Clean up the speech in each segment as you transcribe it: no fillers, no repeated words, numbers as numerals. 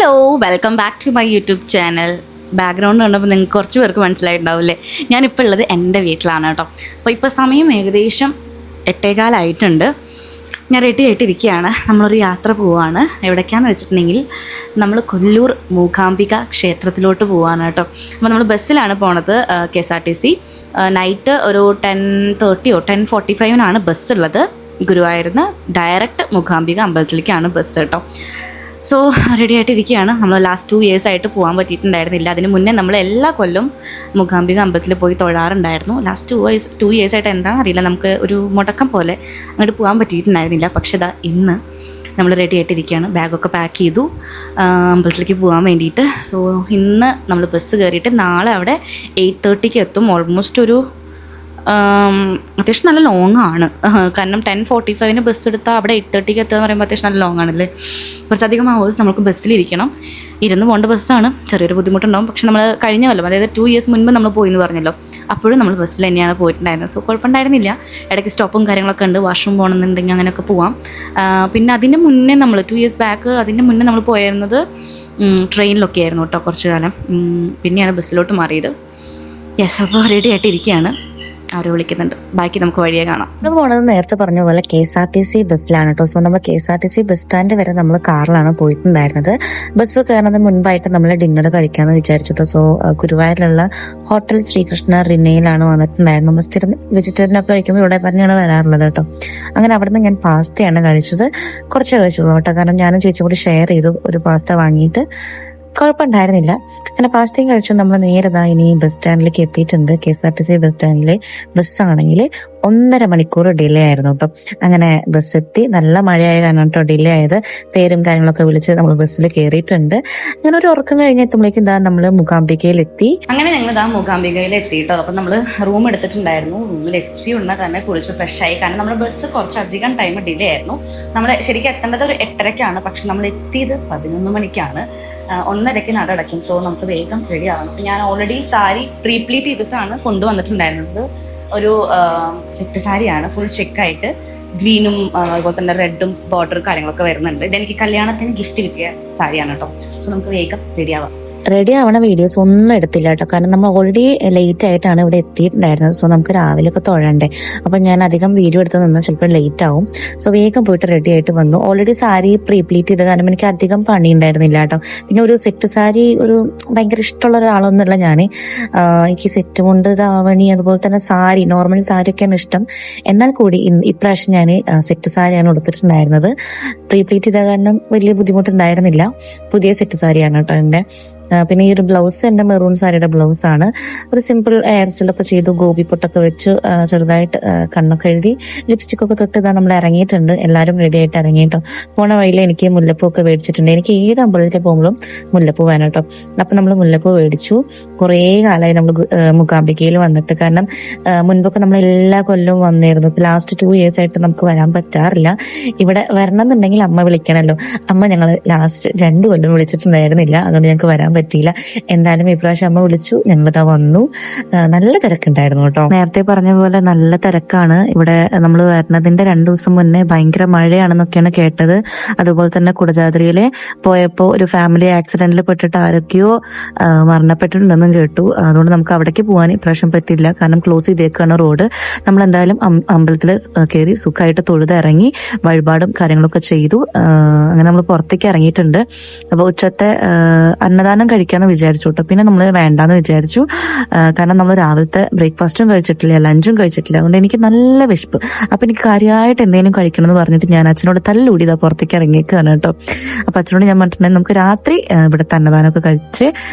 Hello, welcome back to my YouTube channel. Background കണ്ടപ്പോൾ നിങ്ങൾക്ക് കുറച്ച് പേർക്ക് മനസ്സിലായിട്ടുണ്ടാവില്ലേ, ഞാനിപ്പോൾ ഉള്ളത് എൻ്റെ വീട്ടിലാണ് കേട്ടോ. അപ്പോൾ ഇപ്പോൾ സമയം ഏകദേശം 8:15 ഞാൻ റെഡി ആയിട്ടിരിക്കുകയാണ്. നമ്മളൊരു യാത്ര പോവുകയാണ്. എവിടേക്കാണെന്ന് വെച്ചിട്ടുണ്ടെങ്കിൽ നമ്മൾ കൊല്ലൂർ മൂകാംബിക ക്ഷേത്രത്തിലോട്ട് പോവുകയാണ് കേട്ടോ. അപ്പോൾ നമ്മൾ ബസ്സിലാണ് പോണത്, KSRTC. നൈറ്റ് ഒരു 10:30 10:45 ബസ്സുള്ളത്. ഗുരുവായൂരിൽ ഡയറക്റ്റ് മൂകാംബിക അമ്പലത്തിലേക്കാണ് ബസ് കേട്ടോ. സോ റെഡി ആയിട്ടിരിക്കുകയാണ്. നമ്മൾ ലാസ്റ്റ് 2 years ആയിട്ട് പോകാൻ പറ്റിയിട്ടുണ്ടായിരുന്നില്ല. അതിന് മുന്നേ നമ്മൾ എല്ലാ കൊല്ലം മൂകാംബിക അമ്പലത്തിൽ പോയി തൊഴാറുണ്ടായിരുന്നു. ലാസ്റ്റ് 2 years ആയിട്ട് എന്താണെന്ന് അറിയില്ല, നമുക്ക് ഒരു മുടക്കം പോലെ അങ്ങോട്ട് പോകാൻ പറ്റിയിട്ടുണ്ടായിരുന്നില്ല. പക്ഷേ ഇതാ ഇന്ന് നമ്മൾ റെഡി ആയിട്ടിരിക്കുകയാണ്. ബാഗൊക്കെ പാക്ക് ചെയ്തു അമ്പലത്തിലേക്ക് പോകാൻ വേണ്ടിയിട്ട്. സോ ഇന്ന് നമ്മൾ ബസ് കയറിയിട്ട് നാളെ അവിടെ 8:30 എത്തും. ഓൾമോസ്റ്റ് ഒരു അത്യാവശ്യം നല്ല ലോങ് ആണ്. കാരണം 10:45 ബസ് എടുത്താൽ അവിടെ 8:30 എത്തുക എന്ന് പറയുമ്പോൾ അത്യാവശ്യം നല്ല ലോങ് ആണല്ലേ. കുറച്ചധികം ഹവേഴ്സ് നമുക്ക് ബസ്സിലിരിക്കണം. ഇരുന്ന് പോകേണ്ട ബസ്സാണ്. ചെറിയൊരു ബുദ്ധിമുട്ടുണ്ടാകും. പക്ഷെ നമ്മൾ കഴിഞ്ഞ കൊല്ലം, അതായത് 2 years മുൻപ് നമ്മൾ പോയി എന്ന് പറഞ്ഞല്ലോ, അപ്പോഴും നമ്മൾ ബസ്സിൽ തന്നെയാണ് പോയിട്ടുണ്ടായിരുന്നത്. സോ കുഴപ്പമുണ്ടായിരുന്നില്ല. ഇടയ്ക്ക് സ്റ്റോപ്പും കാര്യങ്ങളൊക്കെ ഉണ്ട്. വാഷ്റൂം പോകണമെന്നുണ്ടെങ്കിൽ അങ്ങനെയൊക്കെ പോവാം. പിന്നെ അതിന് മുന്നേ നമ്മൾ 2 years ബാക്ക് അതിന് മുന്നേ നമ്മൾ പോയിരുന്നത് ട്രെയിനിലൊക്കെ ആയിരുന്നു കേട്ടോ കുറച്ച് കാലം. പിന്നെയാണ് ബസ്സിലോട്ട് മാറിയത്. യെസ്, അപ്പോൾ റെഡി ആയിട്ടിരിക്കുകയാണ്. അവരെ വിളിക്കുന്നുണ്ട്. ബാക്കി നമുക്ക് വഴിയെ കാണാം. നമ്മൾ പോണത് നേരത്തെ പറഞ്ഞ പോലെ KSRTC ബസ്സിലാണ് കേട്ടോ. സോ നമ്മൾ KSRTC ബസ് സ്റ്റാൻഡ് വരെ നമ്മൾ കാറിലാണ് പോയിട്ടുണ്ടായിരുന്നത്. ബസ് കയറുന്നതിന് മുൻപായിട്ട് നമ്മൾ ഡിന്നർ കഴിക്കാമെന്ന് വിചാരിച്ചിട്ടോ. സോ ഗുരുവായൂരിലുള്ള ഹോട്ടൽ ശ്രീകൃഷ്ണ റിനയിലാണ് വന്നിട്ടുണ്ടായിരുന്നത്. നമ്മൾ സ്ഥിരം വെജിറ്റേറിയൻ ഒക്കെ കഴിക്കുമ്പോൾ ഇവിടെ തന്നെയാണ് വരാറുള്ളത് കേട്ടോ. അങ്ങനെ അവിടുന്ന് ഞാൻ പാസ്തയാണ് കഴിച്ചത്. കുറച്ച് കഴിച്ചുള്ളൂ കേട്ടോ, കാരണം ഞാനും ചേച്ചിയും കൂടി ഷെയർ ചെയ്തു ഒരു പാസ്ത വാങ്ങിയിട്ട്. കുഴപ്പമുണ്ടായിരുന്നില്ല. അങ്ങനെ പാസ്തയും കഴിച്ചു നമ്മൾ നേരെ ഇനി ബസ് സ്റ്റാൻഡിലേക്ക് എത്തിയിട്ടുണ്ട്. KSRTC ബസ് സ്റ്റാൻഡിലെ ബസ്സാണെങ്കിൽ 1.5 മണിക്കൂർ ഡിലേ ആയിരുന്നു കേട്ടോ. അങ്ങനെ ബസ് എത്തി. നല്ല മഴയായ കാരണം കേട്ടോ ഡിലേ ആയത്. പേരും കാര്യങ്ങളൊക്കെ വിളിച്ച് നമ്മൾ ബസ്സിൽ കയറിയിട്ടുണ്ട്. അങ്ങനെ ഒരു ഉറക്കം കഴിഞ്ഞെത്തുമ്പോഴേക്കും നമ്മൾ മൂകാംബികയിൽ എത്തി. അങ്ങനെ ഞങ്ങൾ മൂകാംബികയിൽ എത്തിയിട്ടോ. അപ്പം നമ്മൾ റൂം എടുത്തിട്ടുണ്ടായിരുന്നു. റൂമിൽ എത്തി ഉടനെ തന്നെ കുളിച്ച് ഫ്രഷായി. കാരണം നമ്മുടെ ബസ് കുറച്ചധികം ടൈം ഡിലേ ആയിരുന്നു. നമ്മൾ ശരിക്കും എത്തേണ്ടത് ഒരു 8:30 പക്ഷെ നമ്മൾ എത്തിയത് 11 മണിക്കാണ്. 1:30 നട അടയ്ക്കും. സോ നമുക്ക് വേഗം റെഡി ആവണം. ഞാൻ ഓൾറെഡി സാരി പ്രീപ്ലീറ്റ് ചെയ്തിട്ടാണ് കൊണ്ടുവന്നിട്ടുണ്ടായിരുന്നത്. ഒരു സെറ്റ് സാരിയാണ്, ഫുൾ ചെക്കായിട്ട് ഗ്രീനും അതുപോലെ തന്നെ റെഡും ബോർഡർ കാര്യങ്ങളൊക്കെ വരുന്നുണ്ട്. ഇതെനിക്ക് കല്യാണത്തിന് ഗിഫ്റ്റ് കിട്ടിയ സാരിയാണ് കേട്ടോ. സോ നമുക്ക് വേഗം റെഡി ആവാം. റെഡി ആവണ വീഡിയോസ് ഒന്നും എടുത്തില്ല കേട്ടോ, കാരണം നമ്മൾ ഓൾറെഡി ലേറ്റ് ആയിട്ടാണ് ഇവിടെ എത്തിയിട്ടുണ്ടായിരുന്നത്. സോ നമുക്ക് രാവിലെയൊക്കെ തൊഴണ്ടേ. അപ്പം ഞാൻ അധികം വീഡിയോ എടുത്ത് നിന്നാൽ ചിലപ്പോൾ ലേറ്റ് ആവും. സോ വേഗം പോയിട്ട് റെഡി ആയിട്ട് വന്നു. ഓൾറെഡി സാരി പ്രീപ്ലീറ്റ് ചെയ്ത കാരണം എനിക്ക് അധികം പണി ഉണ്ടായിരുന്നില്ല കേട്ടോ. പിന്നെ ഒരു സെറ്റ് സാരി ഒരു ഭയങ്കര ഇഷ്ടമുള്ള ഒരാളൊന്നുമല്ല ഞാൻ. എനിക്ക് സെറ്റ് കൊണ്ട് ധാവണി അതുപോലെ തന്നെ സാരി, നോർമൽ സാരിയൊക്കെയാണ് ഇഷ്ടം. എന്നാൽ കൂടി ഇപ്രാവശ്യം ഞാൻ സെറ്റ് സാരിയാണ് എടുത്തിട്ടുണ്ടായിരുന്നത്. പ്രീപ്ലീറ്റ് ചെയ്ത കാരണം വലിയ ബുദ്ധിമുട്ടുണ്ടായിരുന്നില്ല. പുതിയ സെറ്റ് സാരിയാണ് കേട്ടോ എൻ്റെ. പിന്നെ ഈ ഒരു ബ്ലൗസ് എൻ്റെ മെറൂൺ സാരിയുടെ ബ്ലൗസ് ആണ്. ഒരു സിമ്പിൾ ഹെയർ സ്റ്റൈലൊക്കെ ചെയ്തു, ഗോപി പൊട്ടൊക്കെ വെച്ച് ചെറുതായിട്ട് കണ്ണൊക്കെ എഴുതി ലിപ്സ്റ്റിക് ഒക്കെ തൊട്ട് നമ്മൾ ഇറങ്ങിയിട്ടുണ്ട്. എല്ലാവരും റെഡി ആയിട്ട് ഇറങ്ങിയിട്ടോ. പോണ വഴിയിൽ എനിക്ക് മുല്ലപ്പൂ ഒക്കെ മേടിച്ചിട്ടുണ്ട്. എനിക്ക് ഏത് അമ്പലത്തിൽ പോകുമ്പോഴും മുല്ലപ്പൂ വേണം കേട്ടോ. അപ്പൊ നമ്മൾ മുല്ലപ്പൂ മേടിച്ചു. കുറേ കാലമായി നമ്മൾ മൂകാംബികയിൽ വന്നിട്ട്. കാരണം മുൻപൊക്കെ നമ്മൾ എല്ലാ കൊല്ലവും വന്നിരുന്നു. ഇപ്പൊ ലാസ്റ്റ് 2 years ആയിട്ട് നമുക്ക് വരാൻ പറ്റാറില്ല. ഇവിടെ വരണം എന്നുണ്ടെങ്കിൽ അമ്മ വിളിക്കണമല്ലോ. അമ്മ ഞങ്ങൾ ലാസ്റ്റ് 2 കൊല്ലം വിളിച്ചിട്ടുണ്ടായിരുന്നില്ല, അതുകൊണ്ട് ഞങ്ങൾക്ക് വരാൻ പറ്റിയില്ല. എന്തായാലും ഇപ്രാവശ്യം അമ്മ വിളിച്ചു, ഞങ്ങളിതാ വന്നു. നല്ല തിരക്കുണ്ടായിരുന്നു കേട്ടോ. നേരത്തെ പറഞ്ഞ പോലെ നല്ല തിരക്കാണ് ഇവിടെ. നമ്മൾ വരുന്നതിന്റെ 2 ദിവസം മുന്നേ ഭയങ്കര മഴയാണെന്നൊക്കെയാണ് കേട്ടത്. അതുപോലെ തന്നെ കുടജാദ്രിയിലെ പോയപ്പോൾ ഒരു ഫാമിലി ആക്സിഡന്റിൽ പെട്ടിട്ട് ആരൊക്കെയോ മരണപ്പെട്ടിട്ടുണ്ടെന്നും കേട്ടു. അതുകൊണ്ട് നമുക്ക് അവിടേക്ക് പോകാൻ ഇപ്രാവശ്യം പറ്റില്ല, കാരണം ക്ലോസ് ചെയ്തേക്കാണ് റോഡ്. നമ്മൾ എന്തായാലും അമ്പലത്തിൽ കയറി സുഖമായിട്ട് തൊഴുത് ഇറങ്ങി വഴിപാടും കാര്യങ്ങളൊക്കെ ചെയ്തു. അങ്ങനെ നമ്മൾ പുറത്തേക്ക് ഇറങ്ങിയിട്ടുണ്ട്. അപ്പൊ ഉച്ചത്തെ അന്നദാനം കഴിക്കാന്ന് വിചാരിച്ചു കേട്ടോ. പിന്നെ നമ്മൾ വേണ്ടാന്ന് വിചാരിച്ചു, കാരണം നമ്മൾ രാവിലത്തെ ബ്രേക്ക്ഫാസ്റ്റും കഴിച്ചിട്ടില്ല, ലഞ്ചും കഴിച്ചിട്ടില്ല. അതുകൊണ്ട് എനിക്ക് നല്ല വിശപ്പ്. അപ്പൊ എനിക്ക് കാര്യമായിട്ട് എന്തെങ്കിലും കഴിക്കണം എന്ന് പറഞ്ഞിട്ട് ഞാൻ അച്ഛനോട് തല്ലൂടി ഇതാ പുറത്തേക്ക് ഇറങ്ങിയേക്കാണ് കേട്ടോ. അപ്പൊ അച്ഛനോട് ഞാൻ പറഞ്ഞിട്ടുണ്ടെങ്കിൽ നമുക്ക് രാത്രി ഇവിടെ അന്നദാനമൊക്കെ കഴിച്ച്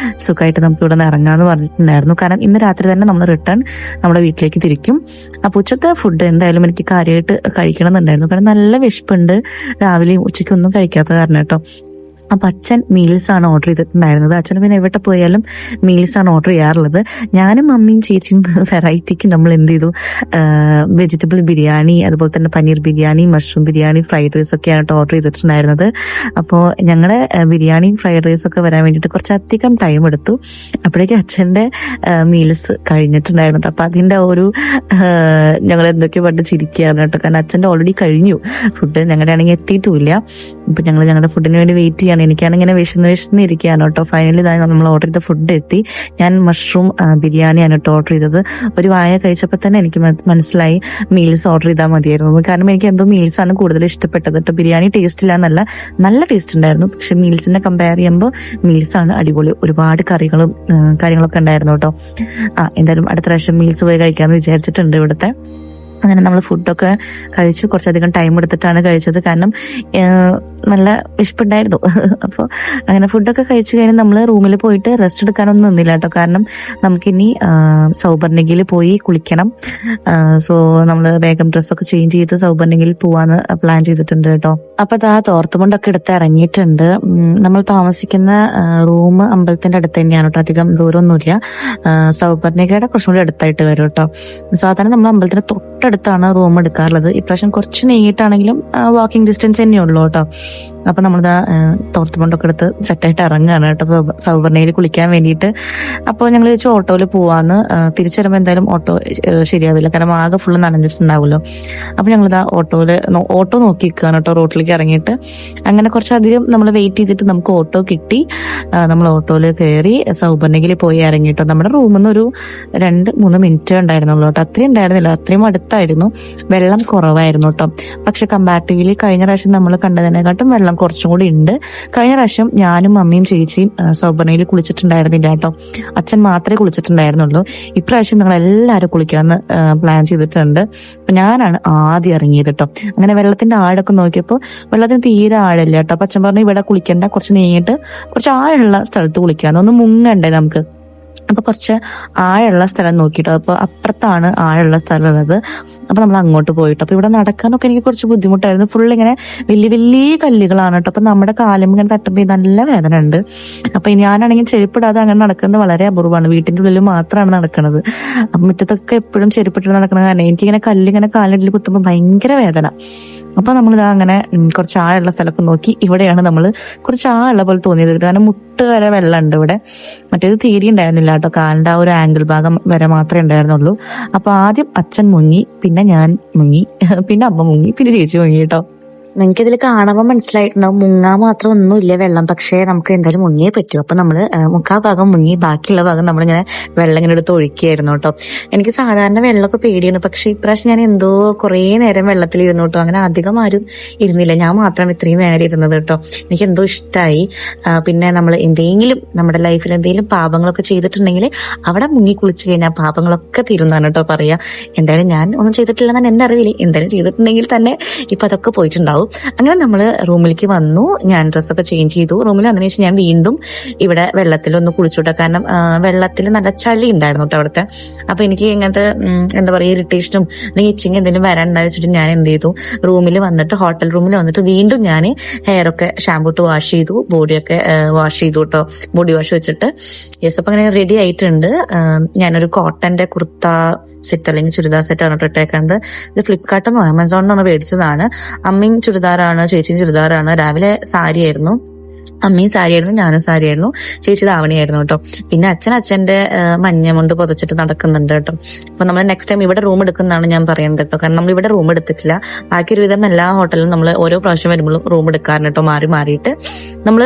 സുഖമായിട്ട് നമുക്ക് ഇവിടെ നിന്ന് ഇറങ്ങാന്ന് പറഞ്ഞിട്ടുണ്ടായിരുന്നു. കാരണം ഇന്ന് രാത്രി തന്നെ നമ്മൾ റിട്ടേൺ നമ്മുടെ വീട്ടിലേക്ക് തിരിക്കും. അപ്പൊ ഉച്ചത്തെ ഫുഡ് എന്തായാലും എനിക്ക് കാര്യമായിട്ട് കഴിക്കണം എന്നുണ്ടായിരുന്നു, കാരണം നല്ല വിശപ്പുണ്ട്. രാവിലെയും ഉച്ചയ്ക്കൊന്നും കഴിക്കാത്ത കാരണം കേട്ടോ. അപ്പൊ അച്ഛൻ മീൽസ് ആണ് ഓർഡർ ചെയ്തിട്ടുണ്ടായിരുന്നത്. അച്ഛന് പിന്നെ എവിടെ പോയാലും മീൽസ് ആണ് ഓർഡർ ചെയ്യാറുള്ളത്. ഞാനും മമ്മിയും ചേച്ചിയും വെറൈറ്റിക്ക് നമ്മൾ എന്ത് ചെയ്തു, വെജിറ്റബിൾ ബിരിയാണി, അതുപോലെ തന്നെ paneer biryani, mushroom biryani, fried rice ഒക്കെയാണ് ഓർഡർ ചെയ്തിട്ടുണ്ടായിരുന്നത്. അപ്പോൾ ഞങ്ങളുടെ ബിരിയാണിയും ഫ്രൈഡ് റൈസ് ഒക്കെ വരാൻ വേണ്ടിയിട്ട് കുറച്ചധികം ടൈം എടുത്തു. അപ്പോഴേക്കും അച്ഛൻ്റെ മീൽസ് കഴിഞ്ഞിട്ടുണ്ടായിരുന്നു കേട്ടോ. അപ്പൊ അതിന്റെ ഒരു ഞങ്ങൾ എന്തൊക്കെയോ പണ്ട് ചിരിക്കുകയാണ് കേട്ടോ, കാരണം അച്ഛൻ്റെ ഓൾറെഡി കഴിഞ്ഞു ഫുഡ്, ഞങ്ങളുടെ ആണെങ്കിൽ എത്തിയിട്ടുമില്ല. ഇപ്പൊ ഞങ്ങൾ ഞങ്ങളുടെ ഫുഡിന് വേണ്ടി വെയിറ്റ് ചെയ്യാൻ ഇരിക്കുകയാണ്. എനിക്കാണിങ്ങനെ വിശന്നിരിക്കുകയാണ് കേട്ടോ. ഫൈനലി ഇതായി നമ്മൾ ഓർഡർ ചെയ്ത ഫുഡ് എത്തി. ഞാൻ മഷ്റൂം ബിരിയാണിയാണ് കേട്ടോ ഓർഡർ ചെയ്തത്. ഒരു വായ കഴിച്ചപ്പോൾ തന്നെ എനിക്ക് മനസ്സിലായി മീൽസ് ഓർഡർ ചെയ്താൽ മതിയായിരുന്നു. കാരണം എനിക്ക് എന്തോ മീൽസ് ആണ് കൂടുതൽ ഇഷ്ടപ്പെട്ടത് കേട്ടോ. ബിരിയാണി ടേസ്റ്റ് ഇല്ല എന്നല്ല, നല്ല ടേസ്റ്റ് ഉണ്ടായിരുന്നു. പക്ഷെ മീൽസിനെ കമ്പയർ ചെയ്യുമ്പോൾ മീൽസ് ആണ് അടിപൊളി. ഒരുപാട് കാര്യങ്ങളൊക്കെ ഉണ്ടായിരുന്നു കേട്ടോ. എന്തായാലും അടുത്ത പ്രാവശ്യം മീൽസ് പോയി കഴിക്കാമെന്ന് വിചാരിച്ചിട്ടുണ്ട് ഇവിടുത്തെ. അങ്ങനെ നമ്മൾ ഫുഡൊക്കെ കഴിച്ചു. കുറച്ചധികം ടൈം എടുത്തിട്ടാണ് കഴിച്ചത്, കാരണം നല്ല വിശപ്പുണ്ടായിരുന്നു. അപ്പോൾ അങ്ങനെ ഫുഡൊക്കെ കഴിച്ചു കഴിഞ്ഞ് നമ്മൾ റൂമിൽ പോയിട്ട് റെസ്റ്റ് എടുക്കാനൊന്നും നിന്നില്ല കേട്ടോ. കാരണം നമുക്കിനി സൗപർണികയിൽ പോയി കുളിക്കണം. സോ നമ്മൾ വേഗം ഡ്രസ്സൊക്കെ ചേഞ്ച് ചെയ്ത് സൗപർണികയിൽ പോവാന്ന് പ്ലാൻ ചെയ്തിട്ടുണ്ട് കേട്ടോ. അപ്പൊ അതാ തോർത്തുമുണ്ടൊക്കെ എടുത്ത് ഇറങ്ങിയിട്ടുണ്ട്. നമ്മൾ താമസിക്കുന്ന റൂം അമ്പലത്തിന്റെ അടുത്ത് തന്നെയാണ് കേട്ടോ, അധികം ദൂരമൊന്നുമില്ല. സൗപർണികയുടെ കുറച്ചും കൂടി അടുത്തായിട്ട് വരും കേട്ടോ. സാധാരണ നമ്മൾ അമ്പലത്തിന്റെ തൊട്ടടുത്താണ് റൂം എടുക്കാറുള്ളത്. ഇപ്രാവശ്യം കുറച്ച് നീങ്ങിയിട്ടാണെങ്കിലും വാക്കിംഗ് ഡിസ്റ്റൻസ് തന്നെ ഉള്ളൂ കേട്ടോ. അപ്പൊ നമ്മളിതാ തോർത്തുമുണ്ടൊക്കെ എടുത്ത് സെറ്റായിട്ട് ഇറങ്ങുകയാണ് കേട്ടോ സൗവർണയിൽ കുളിക്കാൻ വേണ്ടിയിട്ട്. അപ്പോൾ ഞങ്ങൾ ചോദിച്ചു ഓട്ടോയിൽ പോവാന്ന്. തിരിച്ചു വരുമ്പോൾ എന്തായാലും ഓട്ടോ ശരിയാവില്ല, കാരണം ആകെ ഫുള്ള് നനഞ്ഞിട്ടുണ്ടാവുമല്ലോ. അപ്പൊ ഞങ്ങളിതാ ഓട്ടോ നോക്കി നിൽക്കുകയാണ് കേട്ടോ റോട്ടിലേക്ക് ഇറങ്ങിയിട്ട്. അങ്ങനെ കുറച്ചധികം നമ്മൾ വെയിറ്റ് ചെയ്തിട്ട് നമുക്ക് ഓട്ടോ കിട്ടി. നമ്മൾ ഓട്ടോയിൽ കയറി സൗപർണികയിൽ പോയി ഇറങ്ങിട്ടോ. നമ്മുടെ റൂമിൽ നിന്ന് ഒരു 2-3 മിനിറ്റ് ഉണ്ടായിരുന്നുള്ളൂ കേട്ടോ. അത്രയും ഉണ്ടായിരുന്നില്ല, അത്രയും അടുത്തായിരുന്നു. വെള്ളം കുറവായിരുന്നു കേട്ടോ. പക്ഷെ കമ്പാരിറ്റീവ്ലി കഴിഞ്ഞ പ്രാവശ്യം നമ്മൾ കണ്ടതിനെക്കാട്ടും വെള്ളം കുറച്ചും കൂടി ഉണ്ട്. കഴിഞ്ഞ പ്രാവശ്യം ഞാനും മമ്മിയും ചേച്ചിയും സൗപർണികയിൽ കുളിച്ചിട്ടുണ്ടായിരുന്നില്ല കേട്ടോ. അച്ഛൻ മാത്രമേ കുളിച്ചിട്ടുണ്ടായിരുന്നുള്ളൂ. ഇപ്രാവശ്യം ഞങ്ങൾ എല്ലാവരും കുളിക്കാന്ന് പ്ലാൻ ചെയ്തിട്ടുണ്ട്. അപ്പൊ ഞാനാണ് ആദ്യം ഇറങ്ങിയത് കേട്ടോ. അങ്ങനെ വെള്ളത്തിന്റെ ആഴൊക്കെ നോക്കിയപ്പോൾ വെള്ളത്തിന് തീരെ ആഴമില്ല കേട്ടോ. അപ്പൊ അച്ഛൻ പറഞ്ഞു ഇവിടെ കുളിക്കണ്ട, കുറച്ച് നീങ്ങിയിട്ട് കുറച്ച് ആഴമുള്ള സ്ഥലത്ത് കുളിക്കാന്ന്, ഒന്ന് മുങ്ങണ്ടേ നമുക്ക്. അപ്പൊ കുറച്ച് ആഴമുള്ള സ്ഥലം നോക്കിട്ടോ. അപ്പൊ അപ്പുറത്താണ് ആഴമുള്ള സ്ഥലം ഉള്ളത്. അപ്പൊ നമ്മൾ അങ്ങോട്ട് പോയിട്ട്, അപ്പൊ ഇവിടെ നടക്കാനൊക്കെ എനിക്ക് കുറച്ച് ബുദ്ധിമുട്ടായിരുന്നു. ഫുൾ ഇങ്ങനെ വലിയ വലിയ കല്ലുകളാണ് കേട്ടോ. അപ്പൊ നമ്മുടെ കാലും ഇങ്ങനെ തട്ടുമ്പോൾ നല്ല വേദന ഉണ്ട്. അപ്പൊ ഞാനാണെങ്കിൽ ചെരുപ്പിടാതെ അങ്ങനെ നടക്കുന്നത് വളരെ അപൂർവമാണ്. വീട്ടിന്റെ ഉള്ളിൽ മാത്രമാണ് നടക്കുന്നത്. അപ്പൊ മുറ്റത്തൊക്കെ എപ്പോഴും ചെരുപ്പിട്ട് നടക്കുന്ന കാരണം എനിക്കിങ്ങനെ കല്ലിങ്ങനെ കാലിൽ കുത്തുമ്പോൾ ഭയങ്കര വേദന. അപ്പൊ നമ്മളിതാ അങ്ങനെ കുറച്ച് ആഴമുള്ള സ്ഥലമൊക്കെ നോക്കി. ഇവിടെയാണ് നമ്മൾ കുറച്ച് ആഴമുള്ള പോലെ തോന്നിയത്, കാരണം മുട്ട് വരെ വെള്ളമുണ്ട് ഇവിടെ. മറ്റേത് തീരെ ഉണ്ടായിരുന്നില്ല കേട്ടോ. കാലിന്റെ ആ ഒരു ആംഗിൾ ഭാഗം വരെ മാത്രമേ ഉണ്ടായിരുന്നുള്ളൂ. അപ്പൊ ആദ്യം അച്ഛൻ മുങ്ങി, പിന്നെ ഞാൻ മുങ്ങി, പിന്നെ അമ്മ മുങ്ങി, പിന്നെ ചേച്ചി മുങ്ങി കേട്ടോ. നിങ്ങൾക്ക് ഇതിൽ കാണുമ്പോൾ മനസ്സിലായിട്ടുണ്ടാവും മുങ്ങാൻ മാത്രം ഒന്നുമില്ല വെള്ളം, പക്ഷേ നമുക്ക് എന്തായാലും മുങ്ങിയേ പറ്റൂ. അപ്പൊ നമ്മള് മുക്കാ ഭാഗം മുങ്ങി, ബാക്കിയുള്ള ഭാഗം നമ്മളിങ്ങനെ വെള്ളം ഇങ്ങനെ എടുത്ത് ഒഴിക്കുകയായിരുന്നു കേട്ടോ. എനിക്ക് സാധാരണ വെള്ളമൊക്കെ പേടിയാണ്, പക്ഷെ ഇപ്രാവശ്യം ഞാൻ എന്തോ കുറേ നേരം വെള്ളത്തിൽ ഇരുന്നു കേട്ടോ. അങ്ങനെ അധികം ആരും ഇരുന്നില്ല, ഞാൻ മാത്രമാണ് ഇത്രയും നേരം ഇരുന്നത് കേട്ടോ. എനിക്ക് എന്തോ ഇഷ്ടമായി. പിന്നെ നമ്മൾ എന്തെങ്കിലും നമ്മുടെ ലൈഫിൽ എന്തെങ്കിലും പാപങ്ങളൊക്കെ ചെയ്തിട്ടുണ്ടെങ്കിൽ അവിടെ മുങ്ങി കുളിച്ചു കഴിഞ്ഞാൽ പാപങ്ങളൊക്കെ തീരുന്നതാണ് കേട്ടോ പറയാ. എന്തായാലും ഞാൻ ഒന്നും ചെയ്തിട്ടില്ലെന്നാണ് എന്റെ അറിവില്ല. എന്തായാലും ചെയ്തിട്ടുണ്ടെങ്കിൽ തന്നെ ഇപ്പൊ അതൊക്കെ പോയിട്ടുണ്ടാവും. അങ്ങനെ നമ്മൾ റൂമിലേക്ക് വന്നു. ഞാൻ ഡ്രസ്സൊക്കെ ചേഞ്ച് ചെയ്തു. റൂമിൽ വന്നതിന് ശേഷം ഞാൻ വീണ്ടും ഇവിടെ വെള്ളത്തിലൊന്ന് കുളിച്ചുട്ടോ. കാരണം വെള്ളത്തിൽ നല്ല ചളി ഉണ്ടായിരുന്നു കേട്ടോ അവിടുത്തെ. അപ്പൊ എനിക്ക് ഇങ്ങനത്തെ എന്താ പറയുക ഇറിറ്റേഷനും അല്ലെങ്കിൽ ഇച്ചിങ് എന്തെങ്കിലും വരാനുണ്ടായി വെച്ചിട്ട് ഞാൻ എന്ത് ചെയ്തു, റൂമിൽ വന്നിട്ട് ഹോട്ടൽ റൂമിൽ വന്നിട്ട് വീണ്ടും ഞാൻ ഹെയർ ഒക്കെ ഷാമ്പൂ ഇട്ട് വാഷ് ചെയ്തു, ബോഡിയൊക്കെ വാഷ് ചെയ്തു കേട്ടോ, ബോഡി വാഷ് വെച്ചിട്ട്. യെസ്, അപ്പൊ അങ്ങനെ റെഡി ആയിട്ടുണ്ട്. ഞാനൊരു കോട്ടന്റെ കുർത്ത സെറ്റ് അല്ലെങ്കിൽ ചുരിദാർ സെറ്റാണ് ഇട്ടേക്കുന്നത്. ഇത് ഫ്ലിപ്കാർട്ടിൽ നിന്നോ ആമസോണിൽ മേടിച്ചതാണ്. അമ്മയും ചുരിദാറാണ്, ചേച്ചിയും ചുരിദാറാണ്. രാവിലെ സാരി ആയിരുന്നു, അമ്മയും സാരിയായിരുന്നു, ഞാനും സാരിയായിരുന്നു, ചേച്ചി ധാവണിയായിരുന്നു കേട്ടോ. പിന്നെ അച്ഛന്റെ മഞ്ഞ കൊണ്ട് പുതച്ചിട്ട് നടക്കുന്നുണ്ട് കേട്ടോ. അപ്പൊ നമ്മൾ നെക്സ്റ്റ് ടൈം ഇവിടെ റൂം എടുക്കുന്നതാണ് ഞാൻ പറയുന്നത് കേട്ടോ. കാരണം നമ്മൾ ഇവിടെ റൂം എടുത്തിട്ടില്ല. ബാക്കി ഒരുവിധം എല്ലാ ഹോട്ടലിലും നമ്മൾ ഓരോ പ്രാവശ്യം വരുമ്പോഴും റൂം എടുക്കാറുണ്ട് കേട്ടോ. മാറിയിട്ട് നമ്മൾ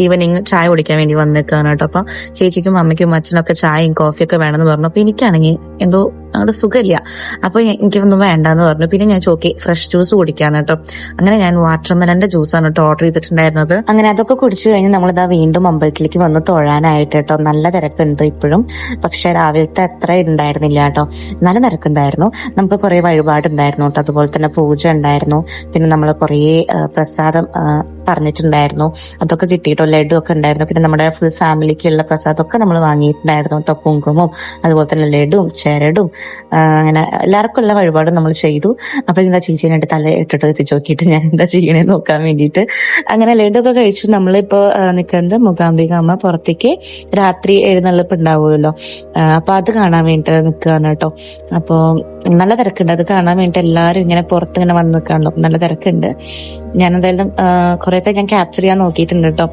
ഈവനിങ് ചായ കുടിക്കാൻ വേണ്ടി വന്നേക്കാണ് കേട്ടോ. അപ്പൊ ചേച്ചിക്കും അമ്മയ്ക്കും അച്ഛനൊക്കെ ചായയും കോഫിയൊക്കെ വേണമെന്ന് പറഞ്ഞു. അപ്പൊ എനിക്കാണെങ്കിൽ എന്തോ അവിടെ സുഖമില്ല. അപ്പൊ എനിക്കൊന്നും വേണ്ടെന്ന് പറഞ്ഞു. പിന്നെ ഞാൻ ചോക്കി ഫ്രഷ് ജ്യൂസ് കുടിക്കാന്ന് കേട്ടോ. അങ്ങനെ ഞാൻ വാട്ടർമെലന്റെ ജ്യൂസാണ് കേട്ടോ ഓർഡർ ചെയ്തിട്ടുണ്ടായിരുന്നത്. അങ്ങനെ അതൊക്കെ കുടിച്ചു കഴിഞ്ഞ് നമ്മളിതാ വീണ്ടും അമ്പലത്തിലേക്ക് വന്ന് തൊഴാനായിട്ട് കേട്ടോ. നല്ല തിരക്കുണ്ട് ഇപ്പോഴും, പക്ഷെ രാവിലത്തെ അത്ര ഉണ്ടായിരുന്നില്ല കേട്ടോ. നല്ല തിരക്കുണ്ടായിരുന്നു. നമുക്ക് കുറെ വഴിപാടുണ്ടായിരുന്നു കേട്ടോ. അതുപോലെ തന്നെ പൂജ ഉണ്ടായിരുന്നു. പിന്നെ നമ്മൾ കുറെ പ്രസാദം പറഞ്ഞിട്ടുണ്ടായിരുന്നു, അതൊക്കെ കിട്ടിയിട്ടോ. ലഡു ഒക്കെ ഉണ്ടായിരുന്നു. പിന്നെ നമ്മുടെ ഫുൾ ഫാമിലിക്കുള്ള പ്രസാദമൊക്കെ നമ്മൾ വാങ്ങിയിട്ടുണ്ടായിരുന്നു കേട്ടോ. കുങ്കുമവും അതുപോലെ തന്നെ ലഡുവും ചരടും അങ്ങനെ എല്ലാവർക്കും ഉള്ള വഴിപാടും നമ്മൾ ചെയ്തു. അപ്പൊ എന്താ ചേച്ചീനായിട്ട് തല ഇട്ടിട്ട് എത്തിച്ചു നോക്കിയിട്ട് ഞാൻ എന്താ ചെയ്യണേ നോക്കാൻ വേണ്ടിയിട്ട് അങ്ങനെ ലഡു ഒക്കെ കഴിച്ചു. നമ്മളിപ്പോ നിൽക്കുന്നത് മൂകാംബിക അമ്മ പുറത്തേക്ക് രാത്രി എഴുന്നള്ളിപ്പ് ഉണ്ടാവുമല്ലോ, അപ്പൊ അത് കാണാൻ വേണ്ടിട്ട് നിൽക്കുകയാണ് കേട്ടോ. അപ്പൊ നല്ല തിരക്കുണ്ട്. അത് കാണാൻ വേണ്ടിയിട്ട് എല്ലാവരും ഇങ്ങനെ പുറത്ത് ഇങ്ങനെ വന്ന് നിൽക്കാണല്ലോ, നല്ല തിരക്കുണ്ട്. ഞാൻ എന്തായാലും കുറെയൊക്കെ ഞാൻ ക്യാപ്ചർ ചെയ്യാൻ നോക്കിയിട്ടുണ്ട് കേട്ടോ.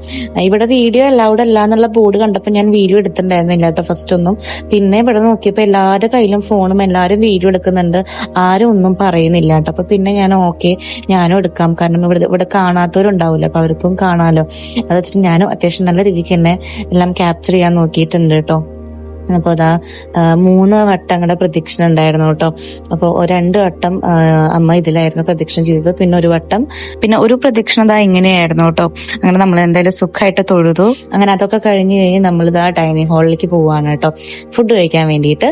ഇവിടെ വീഡിയോ അലൗഡ് അല്ല എന്നുള്ള ബോർഡ് കണ്ടപ്പോൾ ഞാൻ വീഡിയോ എടുത്തിട്ടുണ്ടായിരുന്നില്ല കേട്ടോ ഫസ്റ്റ് ഒന്നും. പിന്നെ ഇവിടെ നോക്കിയപ്പോൾ എല്ലാവരുടെ കയ്യിലും ഫോണും, എല്ലാവരും വീഡിയോ എടുക്കുന്നുണ്ട്, ആരും ഒന്നും പറയുന്നില്ല കേട്ടോ. അപ്പൊ പിന്നെ ഞാൻ ഓക്കെ ഞാനും എടുക്കാം, കാരണം ഇവിടെ കാണാത്തവരുണ്ടാവില്ല, അപ്പൊ അവർക്കും കാണാമല്ലോ. അത് വെച്ചിട്ട് ഞാനും അത്യാവശ്യം നല്ല രീതിക്ക് തന്നെ എല്ലാം ക്യാപ്ചർ ചെയ്യാൻ നോക്കിയിട്ടുണ്ട് കേട്ടോ. അപ്പോൾ അതാ 3 വട്ടം അങ്ങടെ പ്രദക്ഷിണം ഉണ്ടായിരുന്നു കേട്ടോ. അപ്പോൾ 2 വട്ടം അമ്മ ഇതിലായിരുന്നു പ്രദക്ഷിണം ചെയ്തത്, പിന്നെ ഒരു പ്രദക്ഷിണം ഇതാ ഇങ്ങനെയായിരുന്നു കേട്ടോ. അങ്ങനെ നമ്മൾ എന്തായാലും സുഖമായിട്ട് തൊഴുതു. അങ്ങനെ അതൊക്കെ കഴിഞ്ഞ് നമ്മളിതാ ഡൈനിങ് ഹാളിലേക്ക് പോവാണ് കേട്ടോ, ഫുഡ് കഴിക്കാൻ വേണ്ടിയിട്ട്.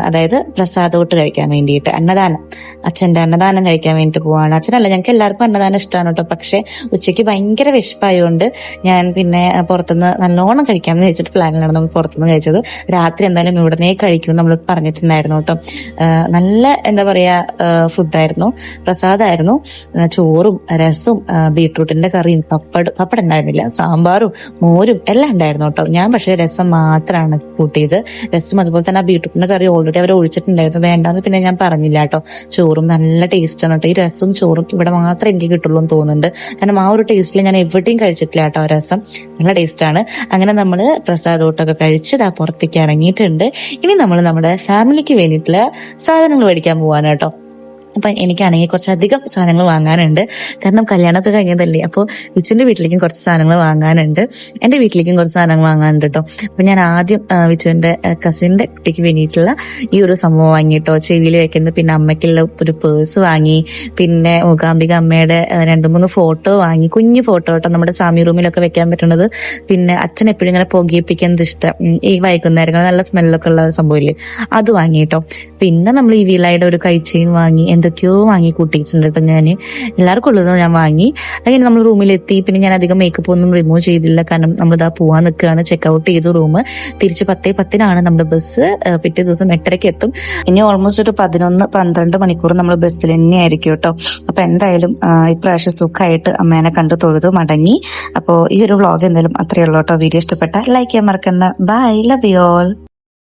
അതായത് പ്രസാദോട്ട് കഴിക്കാൻ വേണ്ടിയിട്ട്, അച്ഛന്റെ അന്നദാനം കഴിക്കാൻ വേണ്ടിയിട്ട് പോവാണ്. അച്ഛനല്ല, ഞങ്ങൾക്ക് എല്ലാവർക്കും അന്നദാനം ഇഷ്ടമാണ് കേട്ടോ. പക്ഷെ ഉച്ചയ്ക്ക് ഭയങ്കര വിശപ്പായതുകൊണ്ട് ഞാൻ പിന്നെ പുറത്തുനിന്ന് നല്ലോണം കഴിക്കാമെന്ന് വെച്ചിട്ട് പ്ലാനിലാണ് നമ്മൾ പുറത്തുനിന്ന് കഴിച്ചത്. രാത്രി എന്തായാലും ഇവിടനെ കഴിക്കും നമ്മൾ പറഞ്ഞിട്ടുണ്ടായിരുന്നു കേട്ടോ. നല്ല എന്താ പറയാ ഫുഡായിരുന്നു, പ്രസാദമായിരുന്നു. ചോറും രസവും ബീട്രൂട്ടിന്റെ കറിയും പപ്പടം ഉണ്ടായിരുന്നില്ല, സാമ്പാറും മോരും എല്ലാം ഉണ്ടായിരുന്നു കേട്ടോ. ഞാൻ പക്ഷേ രസം മാത്രമാണ് കൂട്ടിയത്. രസം അതുപോലെ തന്നെ ആ ബീട്രൂട്ടിന്റെ കറി ഓൾറെഡി അവർ ഒഴിച്ചിട്ടുണ്ടായിരുന്നു, വേണ്ടാന്ന് പിന്നെ ഞാൻ പറഞ്ഞില്ല കേട്ടോ. ചോറും നല്ല ടേസ്റ്റ് ആണ് കേട്ടോ. ഈ രസവും ചോറും ഇവിടെ മാത്രമേ എനിക്ക് കിട്ടുള്ളൂ എന്ന് തോന്നുന്നുണ്ട്, കാരണം ആ ഒരു ടേസ്റ്റിൽ ഞാൻ എവിടെയും കഴിച്ചിട്ടില്ല കേട്ടോ. രസം നല്ല ടേസ്റ്റ് ആണ്. അങ്ങനെ നമ്മള് പ്രസാദോട്ടൊക്കെ കഴിച്ച് ഇതാ പുറത്തേക്ക് ഇറങ്ങിയിട്ടുണ്ട്. ഇനി നമ്മൾ നമ്മുടെ ഫാമിലിക്ക് വേണ്ടിയിട്ടുള്ള സാധനങ്ങൾ മേടിക്കാൻ പോവാണ് കേട്ടോ. അപ്പൊ എനിക്കാണെങ്കിൽ കുറച്ചധികം സാധനങ്ങൾ വാങ്ങാനുണ്ട്, കാരണം കല്യാണമൊക്കെ കഴിഞ്ഞതല്ലേ. അപ്പോൾ വിച്ചുവിന്റെ വീട്ടിലേക്കും കുറച്ച് സാധനങ്ങൾ വാങ്ങാനുണ്ട്, എന്റെ വീട്ടിലേക്കും കുറച്ച് സാധനങ്ങൾ വാങ്ങാനുണ്ട് കേട്ടോ. അപ്പൊ ഞാൻ ആദ്യം വിച്ചുവിന്റെ കസിന്റെ കുട്ടിക്ക് വേണ്ടിയിട്ടുള്ള ഈ ഒരു സംഭവം വാങ്ങിട്ടോ, ചെവിയിൽ വെക്കുന്നത്. പിന്നെ അമ്മയ്ക്കുള്ള ഒരു പേഴ്സ് വാങ്ങി, പിന്നെ മൂകാംബിക അമ്മയുടെ 2-3 ഫോട്ടോ വാങ്ങി, കുഞ്ഞു ഫോട്ടോ കേട്ടോ, നമ്മുടെ സാമി റൂമിലൊക്കെ വെക്കാൻ പറ്റുന്നത്. പിന്നെ അച്ഛൻ എപ്പോഴും ഇങ്ങനെ പുകയിപ്പിക്കുന്നത് ഇഷ്ടം, ഈ വൈകുന്നേരങ്ങൾ നല്ല സ്മെല്ലൊക്കെ ഉള്ള സംഭവമില്ലേ, അത് വാങ്ങി കേട്ടോ. പിന്നെ നമ്മൾ ഈ വീലായുടെ ഒരു കൈച്ചെയിൻ വാങ്ങി, എന്തൊക്കെയോ വാങ്ങി കൂട്ടിയിട്ടുണ്ട് കേട്ടോ. ഞാൻ എല്ലാവർക്കും ഉള്ളത് ഞാൻ വാങ്ങി. അങ്ങനെ നമ്മൾ റൂമിലെത്തി. പിന്നെ ഞാൻ അധികം മേക്കപ്പ് ഒന്നും റിമൂവ് ചെയ്തില്ല, കാരണം നമ്മളിതാ പോവാൻ നിൽക്കുകയാണ്. ചെക്കൗട്ട് ചെയ്തു റൂം. തിരിച്ച് 10:10 നമ്മുടെ ബസ്. പിറ്റേ ദിവസം 8:30 എത്തും. ഇനി ഓൾമോസ്റ്റ് ഒരു 11-12 മണിക്കൂർ നമ്മൾ ബസ്സിൽ തന്നെയായിരിക്കും കേട്ടോ. അപ്പൊ എന്തായാലും ഇപ്രാവശ്യം സുഖമായിട്ട് അമ്മേനെ കണ്ടു തൊഴുതു മടങ്ങി. അപ്പോൾ ഈ ഒരു വ്ളോഗ് എന്തായാലും അത്രയേ ഉള്ളൂ കേട്ടോ. വീഡിയോ ഇഷ്ടപ്പെട്ട ലൈക്ക് ചെയ്യാൻ മറക്കണ്ട. Bye, love you all.